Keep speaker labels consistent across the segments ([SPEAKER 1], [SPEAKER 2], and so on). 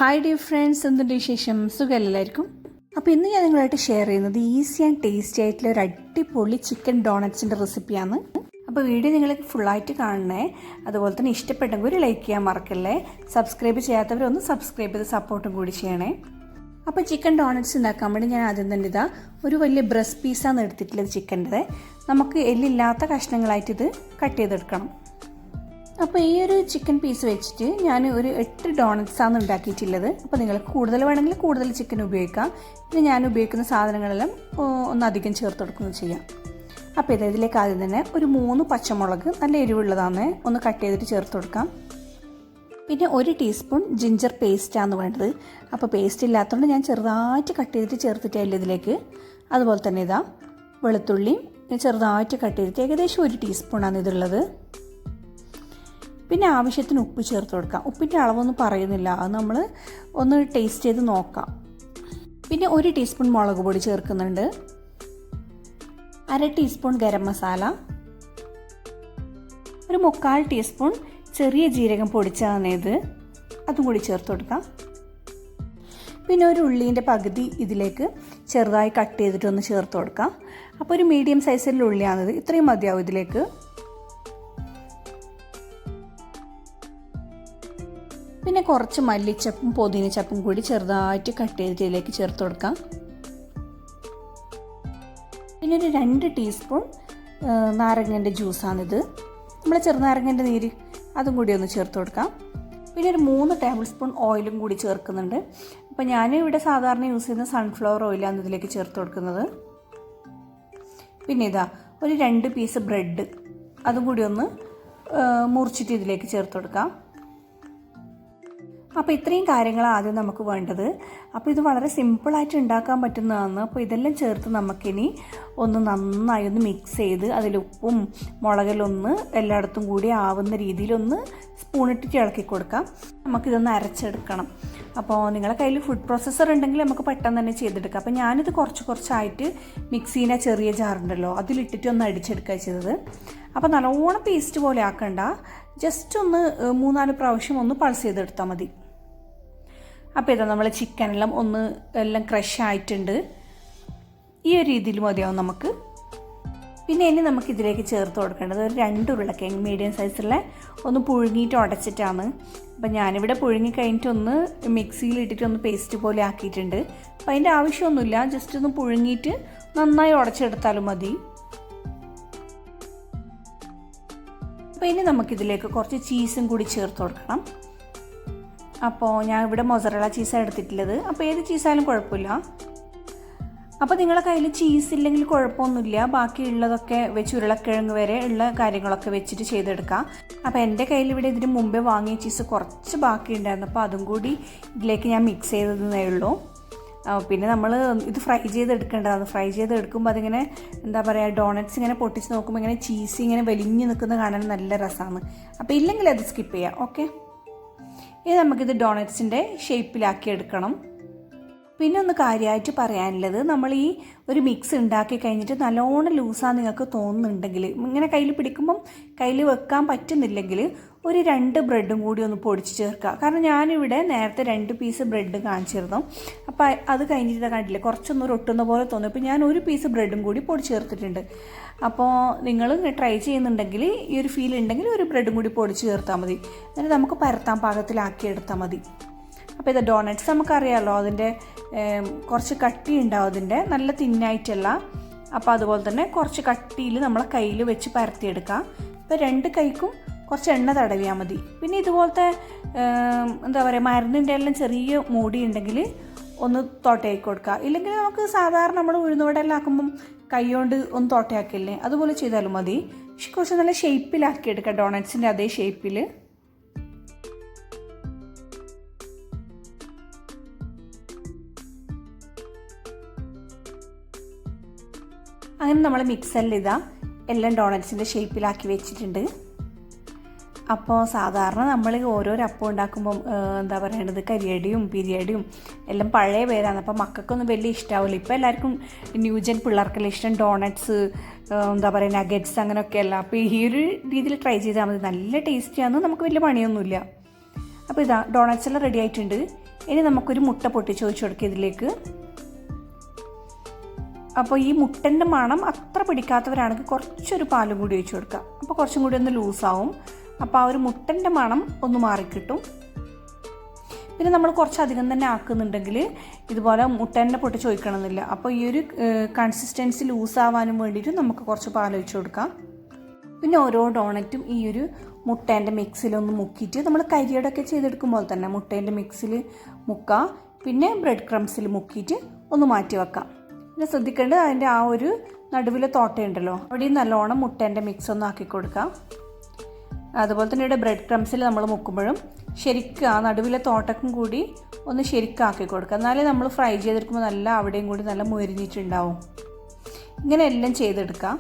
[SPEAKER 1] Hi dear friends, എന്തുണ്ട് വിശേഷം? സുഖമല്ലായിരിക്കും. അപ്പോൾ ഇന്ന് ഞാൻ നിങ്ങളായിട്ട് ഷെയർ ചെയ്യുന്നത് ഈസി ആൻഡ് ടേസ്റ്റി ആയിട്ടുള്ള ഒരു അടിപൊളി ചിക്കൻ ഡോണറ്റ്സിൻ്റെ റെസിപ്പിയാണ്. അപ്പോൾ വീഡിയോ നിങ്ങൾ ഫുള്ളായിട്ട് കാണണേ. അതുപോലെ തന്നെ ഇഷ്ടപ്പെട്ടെങ്കിൽ ഒരു ലൈക്ക് ചെയ്യാൻ മറക്കല്ലേ. സബ്സ്ക്രൈബ് ചെയ്യാത്തവരൊന്ന് സബ്സ്ക്രൈബ് ചെയ്ത് സപ്പോർട്ടും കൂടി ചെയ്യണേ. അപ്പോൾ ചിക്കൻ ഡോണറ്റ്സ് ഉണ്ടാക്കാൻ വേണ്ടി ഞാൻ ആദ്യം തന്നെ ഇതാ ഒരു വലിയ ബ്രസ്റ്റ് പീസാണ് എടുത്തിട്ടുള്ളത് ചിക്കൻ്റെ. നമുക്ക് എല്ലില്ലാത്ത കഷ്ണങ്ങളായിട്ട് ഇത് കട്ട് ചെയ്തെടുക്കണം. അപ്പോൾ ഈ ഒരു ചിക്കൻ പീസ് വെച്ചിട്ട് ഞാൻ ഒരു 8 ഡോണറ്റ്സാണ് ഉണ്ടാക്കിയിട്ടുള്ളത്. അപ്പോൾ നിങ്ങൾക്ക് കൂടുതൽ വേണമെങ്കിൽ കൂടുതൽ ചിക്കൻ ഉപയോഗിക്കാം. പിന്നെ ഞാൻ ഉപയോഗിക്കുന്ന സാധനങ്ങളെല്ലാം ഒന്നധികം ചേർത്ത് കൊടുക്കുന്നത് ചെയ്യാം. അപ്പോൾ ഇതിലേക്ക് ആദ്യം തന്നെ ഒരു 3 പച്ചമുളക് നല്ല എരിവുള്ളതാണ് ഒന്ന് കട്ട് ചെയ്തിട്ട് ചേർത്ത് കൊടുക്കാം. പിന്നെ 1 ടീസ്പൂൺ ജിഞ്ചർ പേസ്റ്റാണ് വേണ്ടത്. അപ്പോൾ പേസ്റ്റ് ഇല്ലാത്തതുകൊണ്ട് ഞാൻ ചെറുതായിട്ട് കട്ട് ചെയ്തിട്ട് ചേർത്തിട്ടില്ല ഇതിലേക്ക്. അതുപോലെ തന്നെ ഇതാ വെളുത്തുള്ളിയും ചെറുതായിട്ട് കട്ട് ചെയ്തിട്ട് ഏകദേശം 1 ടീസ്പൂണാണ് ഇതുള്ളത്. പിന്നെ ആവശ്യത്തിന് ഉപ്പ് ചേർത്ത് കൊടുക്കാം. ഉപ്പിൻ്റെ അളവൊന്നും പറയുന്നില്ല, അത് നമ്മൾ ഒന്ന് ടേസ്റ്റ് ചെയ്ത് നോക്കാം. പിന്നെ 1 ടീസ്പൂൺ മുളക് പൊടി ചേർക്കുന്നുണ്ട്. 1/2 ടീസ്പൂൺ ഗരം മസാല, ഒരു 3/4 ടീസ്പൂൺ ചെറിയ ജീരകം പൊടിച്ചതാണ് ഇത്, അതും കൂടി ചേർത്ത് കൊടുക്കാം. പിന്നെ ഒരു ഉള്ളീൻ്റെ പകുതി ഇതിലേക്ക് ചെറുതായി കട്ട് ചെയ്തിട്ടൊന്ന് ചേർത്ത് കൊടുക്കാം. അപ്പോൾ ഒരു മീഡിയം സൈസിലുള്ള ഉള്ളിയാണിത്, ഇത്രയും മതിയാവും ഇതിലേക്ക്. പിന്നെ കുറച്ച് മല്ലിച്ചപ്പും പുതിനച്ചപ്പും കൂടി ചെറുതായിട്ട് കട്ട് ചെയ്തിട്ട് ഇതിലേക്ക് ചേർത്ത് കൊടുക്കാം. പിന്നെ ഒരു 2 ടീസ്പൂൺ നാരങ്ങൻ്റെ ജ്യൂസാണിത്, നമ്മളെ ചെറുനാരങ്ങൻ്റെ നീര്, അതും കൂടി ഒന്ന് ചേർത്ത് കൊടുക്കാം. പിന്നെ ഒരു 3 ടേബിൾ സ്പൂൺ ഓയിലും കൂടി ചേർക്കുന്നുണ്ട്. അപ്പോൾ ഞാൻ ഇവിടെ സാധാരണ യൂസ് ചെയ്യുന്ന സൺഫ്ലവർ ഓയിലാണ് ഇതിലേക്ക് ചേർത്ത് കൊടുക്കുന്നത്. പിന്നെ ഇതാ ഒരു 2 പീസ് ബ്രെഡ്, അതും കൂടി ഒന്ന് മുറിച്ചിട്ട് ഇതിലേക്ക് ചേർത്ത് കൊടുക്കാം. അപ്പോൾ ഇത്രയും കാര്യങ്ങളാണ് ആദ്യം നമുക്ക് വേണ്ടത്. അപ്പോൾ ഇത് വളരെ സിമ്പിളായിട്ട് ഉണ്ടാക്കാൻ പറ്റുന്നതാണ്. അപ്പോൾ ഇതെല്ലാം ചേർത്ത് നമുക്കിനി ഒന്ന് നന്നായി ഒന്ന് മിക്സ് ചെയ്ത് അതിൽ ഉപ്പും മുളകിലൊന്ന് എല്ലായിടത്തും കൂടി ആവുന്ന രീതിയിലൊന്ന് സ്പൂണിട്ടിട്ട് ഇളക്കി കൊടുക്കാം. നമുക്കിതൊന്ന് അരച്ചെടുക്കണം. അപ്പോൾ നിങ്ങളുടെ കയ്യിൽ ഫുഡ് പ്രോസസ്സർ ഉണ്ടെങ്കിൽ നമുക്ക് പെട്ടെന്ന് തന്നെ ചെയ്തെടുക്കാം. അപ്പോൾ ഞാനിത് കുറച്ചായിട്ട് മിക്സീൻ്റെ ചെറിയ ജാറുണ്ടല്ലോ അതിലിട്ടിട്ട് ഒന്ന് അടിച്ചെടുക്കുക ചെയ്തത്. അപ്പോൾ നല്ലോണം പേസ്റ്റ് പോലെ ആക്കണ്ട, ജസ്റ്റ് ഒന്ന് 3-4 പ്രാവശ്യം ഒന്ന് പൾസ് ചെയ്തെടുത്താൽ മതി. അപ്പോൾ ഇതാ നമ്മൾ ചിക്കനെല്ലാം എല്ലാം ക്രഷ് ആയിട്ടുണ്ട്. ഈ ഒരു രീതിയിൽ മതിയാവും നമുക്ക്. പിന്നെ ഇനി നമുക്കിതിലേക്ക് ചേർത്ത് കൊടുക്കേണ്ടത് ഒരു 2 ഉരുളക്കിഴങ്ങ് മീഡിയം സൈസുള്ള ഒന്ന് പുഴുങ്ങിയിട്ട് ഉടച്ചിട്ടാണ്. അപ്പം ഞാനിവിടെ പുഴുങ്ങി കഴിഞ്ഞിട്ടൊന്ന് മിക്സിയിലിട്ടിട്ട് ഒന്ന് പേസ്റ്റ് പോലെ ആക്കിയിട്ടുണ്ട്. അപ്പം അതിൻ്റെ ആവശ്യമൊന്നുമില്ല, ജസ്റ്റ് ഒന്ന് പുഴുങ്ങിയിട്ട് നന്നായി ഉടച്ചെടുത്താലും മതി. അപ്പോൾ ഇനി നമുക്കിതിലേക്ക് കുറച്ച് ചീസും കൂടി ചേർത്ത് കൊടുക്കണം. അപ്പോൾ ഞാൻ ഇവിടെ മൊസറല്ല ചീസാണ് എടുത്തിട്ടുള്ളത്. അപ്പോൾ ഏത് ചീസായാലും കുഴപ്പമില്ല. അപ്പോൾ നിങ്ങളുടെ കയ്യിൽ ചീസ് ഇല്ലെങ്കിൽ കുഴപ്പമൊന്നുമില്ല, ബാക്കിയുള്ളതൊക്കെ വെച്ച് ഉരുളക്കിഴങ്ങ് വരെ ഉള്ള കാര്യങ്ങളൊക്കെ വെച്ചിട്ട് ചെയ്തെടുക്കാം. അപ്പോൾ എൻ്റെ കയ്യിൽ ഇവിടെ ഇതിന് മുമ്പേ വാങ്ങിയ ചീസ് കുറച്ച് ബാക്കിയുണ്ടായിരുന്നു, അപ്പോൾ അതും കൂടി ഇതിലേക്ക് ഞാൻ മിക്സ് ചെയ്തതേ ഉള്ളൂ. പിന്നെ നമ്മൾ ഇത് ഫ്രൈ ചെയ്തെടുക്കേണ്ടതാണ്. ഫ്രൈ ചെയ്തെടുക്കുമ്പോൾ അതിങ്ങനെ എന്താ പറയുക, ഡോണറ്റ്സ് ഇങ്ങനെ പൊട്ടിച്ച് നോക്കുമ്പോൾ ഇങ്ങനെ ചീസ് ഇങ്ങനെ വലിഞ്ഞ് നിൽക്കുന്ന കാണാൻ നല്ല രസമാണ്. അപ്പോൾ ഇല്ലെങ്കിൽ അത് സ്കിപ്പ് ചെയ്യാം. ഓക്കെ, ഇനി നമുക്കിത് ഡോണറ്റ്സിൻ്റെ ഷേപ്പിലാക്കി എടുക്കണം. പിന്നെ ഒന്ന് കാര്യമായിട്ട് പറയാനുള്ളത്, നമ്മൾ ഈ ഒരു മിക്സ് ഉണ്ടാക്കി കഴിഞ്ഞിട്ട് നല്ലോണം ലൂസാണ് നിങ്ങൾക്ക് തോന്നുന്നുണ്ടെങ്കിൽ, ഇങ്ങനെ കയ്യിൽ പിടിക്കുമ്പം കയ്യിൽ വെക്കാൻ പറ്റുന്നില്ലെങ്കിൽ ഒരു 2 ബ്രെഡും കൂടി ഒന്ന് പൊടിച്ച് ചേർക്കുക. കാരണം ഞാനിവിടെ നേരത്തെ 2 പീസ് ബ്രെഡ് കാണിച്ചിരുന്നു. അപ്പോൾ അത് കഴിഞ്ഞിട്ട് കണ്ടില്ലേ കുറച്ചൊന്നും ഒട്ടുന്ന പോലെ തോന്നി. അപ്പോൾ ഞാൻ 1 പീസ് ബ്രെഡും കൂടി പൊടിച്ച് ചേർത്തിട്ടുണ്ട്. അപ്പോൾ നിങ്ങൾ ട്രൈ ചെയ്യുന്നുണ്ടെങ്കിൽ ഈ ഒരു ഫീൽ ഉണ്ടെങ്കിൽ ഒരു ബ്രെഡും കൂടി പൊടിച്ച് ചേർത്താൽ മതി. എന്നിട്ട് നമുക്ക് പരത്താൻ പാകത്തിലാക്കി എടുത്താൽ മതി. അപ്പോൾ ഇത് ഡോണറ്റ്സ് നമുക്കറിയാമല്ലോ, അതിൻ്റെ കുറച്ച് കട്ടി ഉണ്ടാവും, അതിൻ്റെ നല്ല തിന്നായിട്ടല്ല. അപ്പോൾ അതുപോലെ തന്നെ കുറച്ച് കട്ടിയിൽ നമ്മളെ കയ്യിൽ വെച്ച് പരത്തിയെടുക്കാം. ഇപ്പോൾ 2 കൈക്കും കുറച്ച് എണ്ണ തടവിയാൽ മതി. പിന്നെ ഇതുപോലത്തെ എന്താ പറയുക, മരുന്നിൻ്റെ എല്ലാം ചെറിയ മൂടി ഉണ്ടെങ്കിൽ ഒന്ന് തോട്ടയാക്കി കൊടുക്കുക. ഇല്ലെങ്കിൽ നമുക്ക് സാധാരണ നമ്മൾ ഉഴുന്നുവടെല്ലാം ആക്കുമ്പം കൈ കൊണ്ട് ഒന്ന് തോട്ടയാക്കില്ലേ, അതുപോലെ ചെയ്താലും മതി. പക്ഷെ കുറച്ച് നല്ല ഷേപ്പിലാക്കി എടുക്കുക, ഡോണറ്റ്സിൻ്റെ അതേ ഷേപ്പിൽ. അങ്ങനെ നമ്മൾ മിക്സറിൽ ഇതാ എല്ലാം ഡോണറ്റ്സിൻ്റെ ഷേപ്പിലാക്കി വെച്ചിട്ടുണ്ട്. അപ്പോൾ സാധാരണ നമ്മൾ ഓരോരോ അപ്പം ഉണ്ടാക്കുമ്പം എന്താ പറയണത്, കരിയടിയും പിരിയടിയും എല്ലാം പഴയ പേരാണ്. അപ്പോൾ മക്കൾക്കൊന്നും വലിയ ഇഷ്ടമാവില്ല. ഇപ്പോൾ എല്ലാവർക്കും ന്യൂജൻ പിള്ളേർക്കെല്ലാം ഇഷ്ടം ഡോണറ്റ്സ്, എന്താ പറയുക നഗറ്റ്സ് അങ്ങനെയൊക്കെയല്ല. അപ്പോൾ ഈ ഒരു രീതിയിൽ ട്രൈ ചെയ്താൽ മതി, നല്ല ടേസ്റ്റിയാണ്, നമുക്ക് വലിയ പണിയൊന്നുമില്ല. അപ്പോൾ ഇതാ ഡോണറ്റ്സ് എല്ലാം റെഡി ആയിട്ടുണ്ട്. ഇനി നമുക്കൊരു മുട്ട പൊട്ടിച്ച് ഒഴിച്ച് കൊടുക്കുക ഇതിലേക്ക്. അപ്പോൾ ഈ മുട്ടൻ്റെ മണം അത്ര പിടിക്കാത്തവരാണെങ്കിൽ കുറച്ചൊരു പാലും കൂടി ഒഴിച്ച് കൊടുക്കുക. അപ്പോൾ കുറച്ചും കൂടി ഒന്ന് ലൂസാവും. അപ്പോൾ ആ ഒരു മുട്ടൻ്റെ മണം ഒന്ന് മാറിക്കിട്ടും. പിന്നെ നമ്മൾ കുറച്ചധികം തന്നെ ആക്കുന്നുണ്ടെങ്കിൽ ഇതുപോലെ മുട്ടേൻ്റെ പൊട്ടിച്ച് ഒഴിക്കണമെന്നില്ല. അപ്പോൾ ഈ ഒരു കൺസിസ്റ്റൻസി ലൂസാവാനും വേണ്ടിയിട്ട് നമുക്ക് കുറച്ച് പാലൊഴിച്ച് കൊടുക്കാം. പിന്നെ ഓരോ ഡോണറ്റും ഈ ഒരു മുട്ടേൻ്റെ മിക്സിലൊന്ന് മുക്കിയിട്ട് നമ്മൾ കരിയടൊക്കെ ചെയ്തെടുക്കുമ്പോൾ തന്നെ മുട്ടേൻ്റെ മിക്സിൽ മുക്കുക. പിന്നെ ബ്രെഡ് ക്രംസിൽ മുക്കിയിട്ട് ഒന്ന് മാറ്റി വെക്കാം. പിന്നെ ശ്രദ്ധിക്കേണ്ടത് അതിൻ്റെ ആ ഒരു നടുവിലെ തോട്ടയുണ്ടല്ലോ അവിടെയും നല്ലോണം മുട്ടേൻ്റെ മിക്സ് ഒന്ന് ആക്കി കൊടുക്കാം. അതുപോലെ തന്നെ ഇവിടെ ബ്രെഡ് ക്രംസിൽ നമ്മൾ മുക്കുമ്പോഴും ശരിക്കും ആ നടുവിലെ തോട്ടക്കും കൂടി ഒന്ന് ശരിക്കാക്കി കൊടുക്കുക. എന്നാലേ നമ്മൾ ഫ്രൈ ചെയ്തെടുക്കുമ്പോൾ നല്ല അവിടെയും കൂടി നല്ല മുരിഞ്ഞിട്ടുണ്ടാവും. ഇങ്ങനെ എല്ലാം ചെയ്തെടുക്കാം.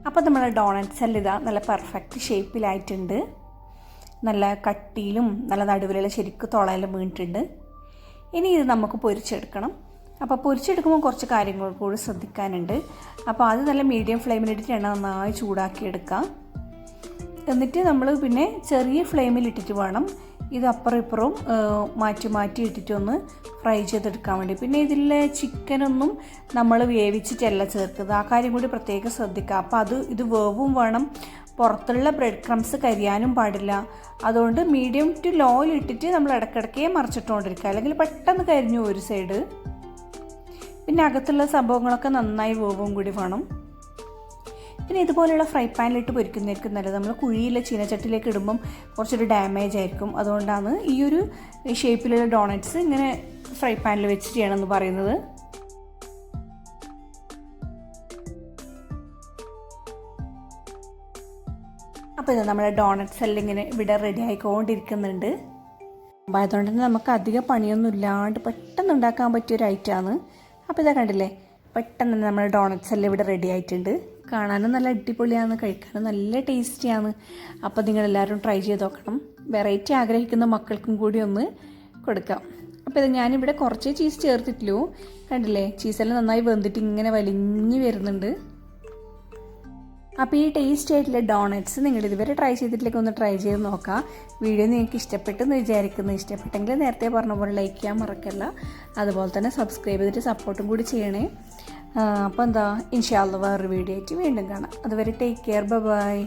[SPEAKER 1] അപ്പോൾ നമ്മുടെ ഡോണറ്റ്സ് എല്ലാം ഇതാ നല്ല പെർഫെക്റ്റ് ഷേപ്പിലായിട്ടുണ്ട്. നല്ല കട്ടിയിലും നല്ല നടുവിലുള്ള ശരിക്കും തുളയെല്ലാം വീണിട്ടുണ്ട്. ഇനി ഇത് നമുക്ക് പൊരിച്ചെടുക്കണം. അപ്പോൾ പൊരിച്ചെടുക്കുമ്പോൾ കുറച്ച് കാര്യങ്ങൾ കൂടി ശ്രദ്ധിക്കാനുണ്ട്. അപ്പോൾ അത് നല്ല മീഡിയം ഫ്ലെയിമിലിട്ടിട്ട് എണ്ണ നന്നായി ചൂടാക്കിയെടുക്കാം. എന്നിട്ട് നമ്മൾ പിന്നെ ചെറിയ ഫ്ലെയിമിലിട്ടിട്ട് വേണം ഇത് അപ്പുറം ഇപ്പുറവും മാറ്റി ഇട്ടിട്ടൊന്ന് ഫ്രൈ ചെയ്തെടുക്കാൻ വേണ്ടി. പിന്നെ ഇതിലെ ചിക്കനൊന്നും നമ്മൾ വേവിച്ചിട്ടല്ല ചേർത്തത്. ആ കാര്യം കൂടി പ്രത്യേകം ശ്രദ്ധിക്കുക. അപ്പോൾ ഇത് വേവും വേണം. പുറത്തുള്ള ബ്രെഡ് ക്രംസ് കരിയാനും പാടില്ല. അതുകൊണ്ട് മീഡിയം ടു ലോയിലിട്ടിട്ട് നമ്മൾ ഇടയ്ക്കിടയ്ക്കേ മറിച്ചിട്ടുകൊണ്ടിരിക്കുക. അല്ലെങ്കിൽ പെട്ടെന്ന് കരിഞ്ഞു ഒരു സൈഡ്. പിന്നെ അകത്തുള്ള സംഭവങ്ങളൊക്കെ നന്നായി വേവും കൂടി വേണം. പിന്നെ ഇതുപോലെയുള്ള ഫ്രൈ പാനിലിട്ട് പൊരിക്കുന്നതായിരിക്കും നല്ലത്. നമ്മൾ കുഴിയിലെ ചീനച്ചട്ടിയിലേക്ക് ഇടുമ്പം കുറച്ചൊരു ഡാമേജ് ആയിരിക്കും. അതുകൊണ്ടാണ് ഈ ഒരു ഷേപ്പിലുള്ള ഡോണറ്റ്സ് ഇങ്ങനെ ഫ്രൈ പാനിൽ വെച്ച് ചെയ്യണമെന്ന് പറയുന്നത്. അപ്പോൾ ഇത് നമ്മുടെ ഡോണറ്റ്സ് എല്ലാം ഇങ്ങനെ ഇവിടെ റെഡി ആയിക്കൊണ്ടിരിക്കുന്നുണ്ട്. അപ്പോൾ അതുകൊണ്ട് തന്നെ നമുക്ക് അധികം പണിയൊന്നും ഇല്ലാണ്ട് പെട്ടെന്ന് ഉണ്ടാക്കാൻ പറ്റിയൊരു ഐറ്റമാണ്. അപ്പോൾ ഇതാ കണ്ടില്ലേ, പെട്ടെന്ന് തന്നെ നമ്മുടെ ഡോണറ്റ്സ് എല്ലാം ഇവിടെ റെഡി ആയിട്ടുണ്ട്. കാണാനും നല്ല അടിപൊളിയാണ്, കഴിക്കാനും നല്ല ടേസ്റ്റിയാണ്. അപ്പോൾ നിങ്ങളെല്ലാവരും ട്രൈ ചെയ്ത് നോക്കണം. വെറൈറ്റി ആഗ്രഹിക്കുന്ന മക്കൾക്കും കൂടി ഒന്ന് കൊടുക്കാം. അപ്പോൾ ഇത് ഞാനിവിടെ കുറച്ച് ചീസ് ചേർത്തിട്ടുള്ളൂ. കണ്ടില്ലേ, ചീസെല്ലാം നന്നായി വെന്തിട്ട് ഇങ്ങനെ വലിഞ്ഞ് വരുന്നുണ്ട്. അപ്പോൾ ഈ ടേസ്റ്റി ആയിട്ടുള്ള ഡോണറ്റ്സ് നിങ്ങൾ ഇതുവരെ ട്രൈ ചെയ്തിട്ടില്ലെങ്കിൽ ഒന്ന് ട്രൈ ചെയ്ത് നോക്കാം. വീഡിയോ നിങ്ങൾക്ക് ഇഷ്ടപ്പെട്ടെന്ന് വിചാരിക്കുന്നു. ഇഷ്ടപ്പെട്ടെങ്കിൽ നേരത്തെ പറഞ്ഞ പോലെ ലൈക്ക് ചെയ്യാൻ മറക്കല്ല. അതുപോലെ തന്നെ സബ്സ്ക്രൈബ് ചെയ്തിട്ട് സപ്പോർട്ടും കൂടി ചെയ്യണേ. അപ്പോൾ എന്താ, ഇൻഷാ അല്ലാഹ് വേറൊരു വീഡിയോ ആയിട്ട് വീണ്ടും കാണാം. അതുവരെ ടേക്ക് കെയർ, ബൈ.